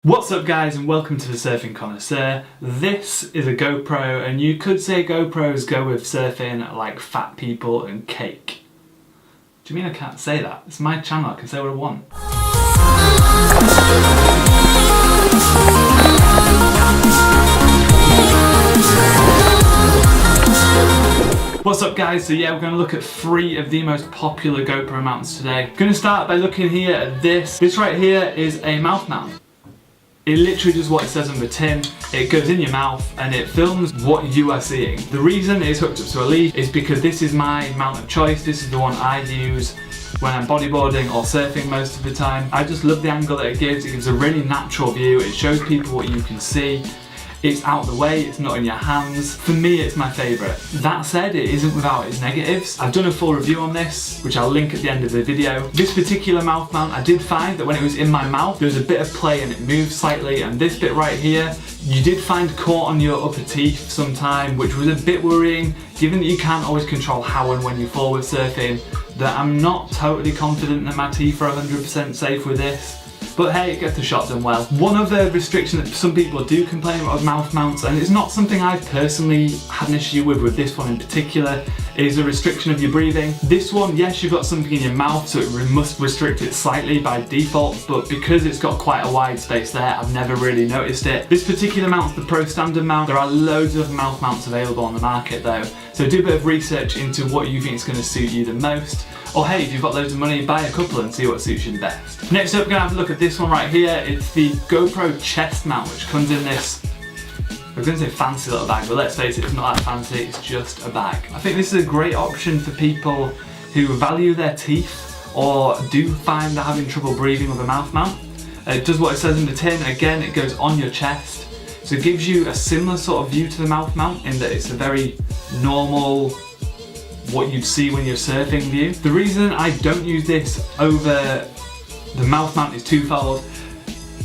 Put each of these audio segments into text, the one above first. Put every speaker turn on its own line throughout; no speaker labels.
What's up guys and welcome to the Surfing Connoisseur. This is a GoPro and you could say GoPros go with surfing like fat people and cake. Do you mean I can't say that? It's my channel, I can say what I want. What's up guys, so yeah, we're going to look at 3 of the most popular GoPro mounts today. I'm going to start by looking here at this. This right here is a mouth mount. It literally does what it says on the tin. It goes in your mouth and it films what you are seeing. The reason it's hooked up to a lead is because this is my mount of choice. This is the one I use when I'm bodyboarding or surfing most of the time. I just love the angle that it gives. It gives a really natural view. It shows people what you can see. It's out of the way, it's not in your hands. For me, it's my favourite. That said, it isn't without its negatives. I've done a full review on this, which I'll link at the end of the video. This particular mouth mount, I did find that when it was in my mouth, there was a bit of play and it moved slightly, and this bit right here, you did find caught on your upper teeth sometime, which was a bit worrying, given that you can't always control how and when you fall with surfing, that I'm not totally confident that my teeth are 100% safe with this. But hey, it gets the shot done well. One other restriction that some people do complain about with mouth mounts, and it's not something I've personally had an issue with this one in particular, is a restriction of your breathing. This one, yes, you've got something in your mouth, so it must restrict it slightly by default, but because it's got quite a wide space there, I've never really noticed it. This particular mount's the Pro Standard mount. There are loads of mouth mounts available on the market though, so do a bit of research into what you think is going to suit you the most. Or hey, if you've got loads of money, buy a couple and see what suits you the best. Next up, we're going to have a look at this one right here. It's the GoPro chest mount, which comes in this, I was going to say fancy little bag, but let's face it, it's not that fancy, it's just a bag. I think this is a great option for people who value their teeth or do find they're having trouble breathing with a mouth mount. It does what it says in the tin. Again, it goes on your chest. So it gives you a similar sort of view to the mouth mount in that it's a very normal, what you'd see when you're surfing view. The reason I don't use this over the mouth mount is twofold.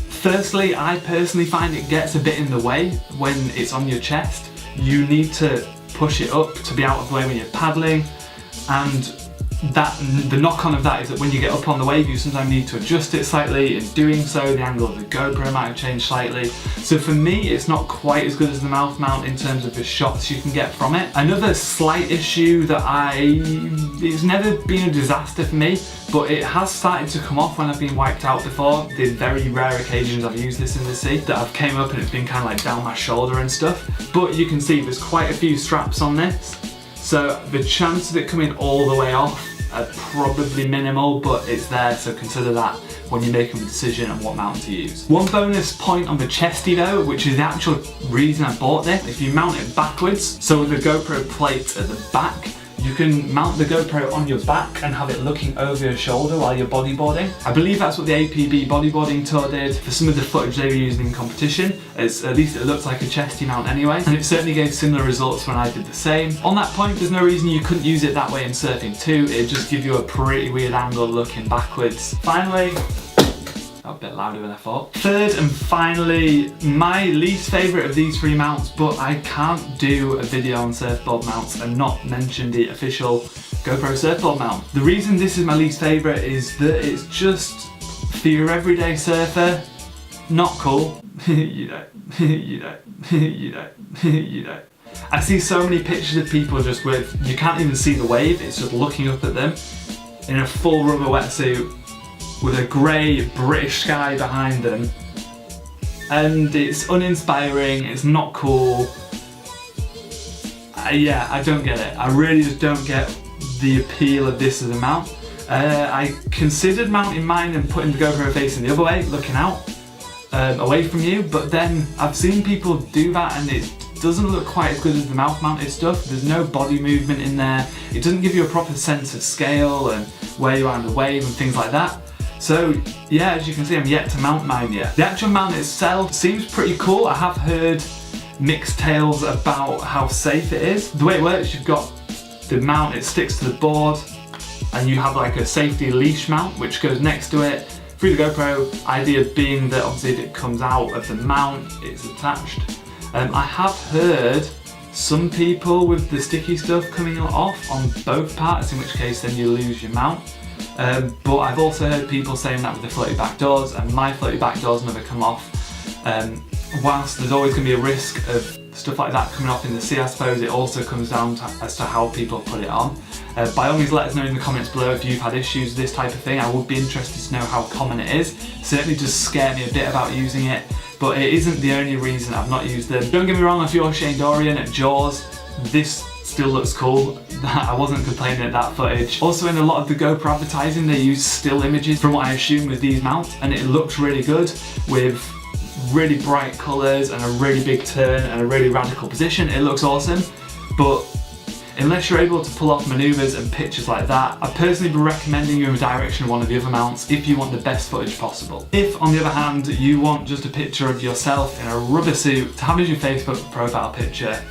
Firstly, I personally find it gets a bit in the way when it's on your chest. You need to push it up to be out of the way when you're paddling, and the knock-on of that is that when you get up on the wave, you sometimes need to adjust it slightly. In doing so, the angle of the GoPro might have changed slightly. So for me, it's not quite as good as the mouth mount in terms of the shots you can get from it. Another slight issue that it's never been a disaster for me, but it has started to come off when I've been wiped out before. The very rare occasions I've used this in the sea, that I've came up and it's been kind of like down my shoulder and stuff. But you can see there's quite a few straps on this, so the chance of it coming all the way off are probably minimal, but it's there, so consider that when you're making a decision on what mount to use. One bonus point on the chesty though, which is the actual reason I bought this, if you mount it backwards, so with the GoPro plate at the back, you can mount the GoPro on your back and have it looking over your shoulder while you're bodyboarding. I believe that's what the APB bodyboarding tour did for some of the footage they were using in competition. At least it looks like a chesty mount anyway, and it certainly gave similar results when I did the same. On that point, there's no reason you couldn't use it that way in surfing too. It'd just give you a pretty weird angle looking backwards. Finally, a bit louder than I thought. Third and finally, my least favourite of these 3 mounts, but I can't do a video on surfboard mounts and not mention the official GoPro surfboard mount. The reason this is my least favourite is that it's just, for your everyday surfer, not cool. you don't. I see so many pictures of people just with, you can't even see the wave, it's just looking up at them in a full rubber wetsuit with a grey British sky behind them, and it's uninspiring, it's not cool. Yeah, I don't get it. I really just don't get the appeal of this as a mount. I considered mounting mine and putting the GoPro facing the other way, looking out, away from you, but then I've seen people do that and it doesn't look quite as good as the mouth mounted stuff. There's no body movement in there. It doesn't give you a proper sense of scale and where you are on the wave and things like that. So yeah, as you can see, I'm yet to mount mine yet. The actual mount itself seems pretty cool. I have heard mixed tales about how safe it is. The way it works, you've got the mount, it sticks to the board, and you have like a safety leash mount which goes next to it through the GoPro. Idea being that obviously if it comes out of the mount, it's attached. I have heard some people with the sticky stuff coming off on both parts, in which case then you lose your mount. But I've also heard people saying that with the floaty back doors, and my floaty back doors never come off. Whilst there's always going to be a risk of stuff like that coming off in the sea, I suppose it also comes down to, as to how people put it on. By all means, let us know in the comments below if you've had issues with this type of thing. I would be interested to know how common it is. Certainly does scare me a bit about using it, but it isn't the only reason I've not used them. Don't get me wrong, if you're Shane Dorian at Jaws, this still looks cool. I wasn't complaining at that footage. Also, in a lot of the GoPro advertising, they use still images from what I assume with these mounts, and it looks really good with really bright colours and a really big turn and a really radical position. It looks awesome, but unless you're able to pull off manoeuvres and pictures like that, I'd personally be recommending you in the direction of one of the other mounts if you want the best footage possible. If, on the other hand, you want just a picture of yourself in a rubber suit to have as your Facebook profile picture,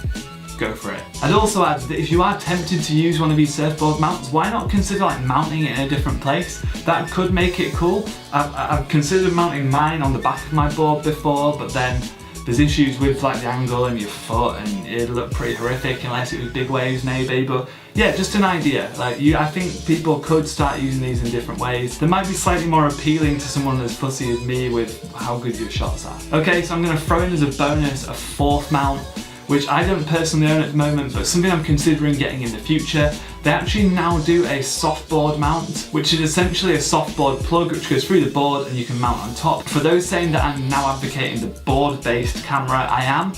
go for it. I'd also add that if you are tempted to use one of these surfboard mounts, why not consider like mounting it in a different place? That could make it cool. I've considered mounting mine on the back of my board before, but then there's issues with like the angle and your foot, and it'd look pretty horrific unless it was big waves maybe. But yeah, just an idea. Like I think people could start using these in different ways. They might be slightly more appealing to someone as fussy as me with how good your shots are. Okay, so I'm gonna throw in as a bonus a fourth mount, which I don't personally own at the moment, but something I'm considering getting in the future. They actually now do a softboard mount, which is essentially a softboard plug which goes through the board and you can mount on top. For those saying that I'm now advocating the board-based camera, I am.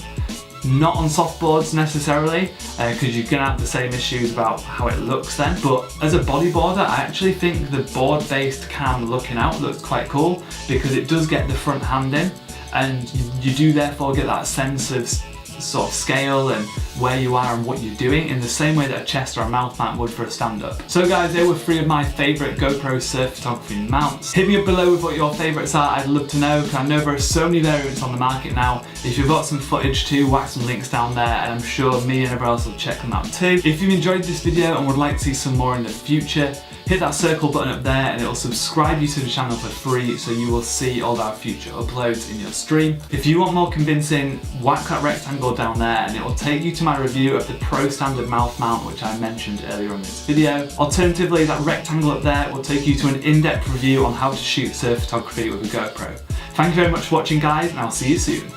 Not on softboards necessarily, because you're gonna have the same issues about how it looks then. But as a bodyboarder, I actually think the board-based cam looking out looks quite cool because it does get the front hand in, and you do therefore get that sense of sort of scale and where you are and what you're doing in the same way that a chest or a mouth mount would for a stand-up. So guys, they were 3 of my favourite GoPro surf photography mounts. Hit me up below with what your favourites are, I'd love to know, because I know there are so many variants on the market now. If you've got some footage too, whack some links down there, and I'm sure me and everyone else will check them out too. If you've enjoyed this video and would like to see some more in the future, hit that circle button up there and it will subscribe you to the channel for free, so you will see all of our future uploads in your stream. If you want more convincing, whack that rectangle down there and it will take you to my review of the Pro standard mouth mount, which I mentioned earlier in this video. Alternatively, that rectangle up there will take you to an in-depth review on how to shoot surf photography with a GoPro. Thank you very much for watching guys, and I'll see you soon.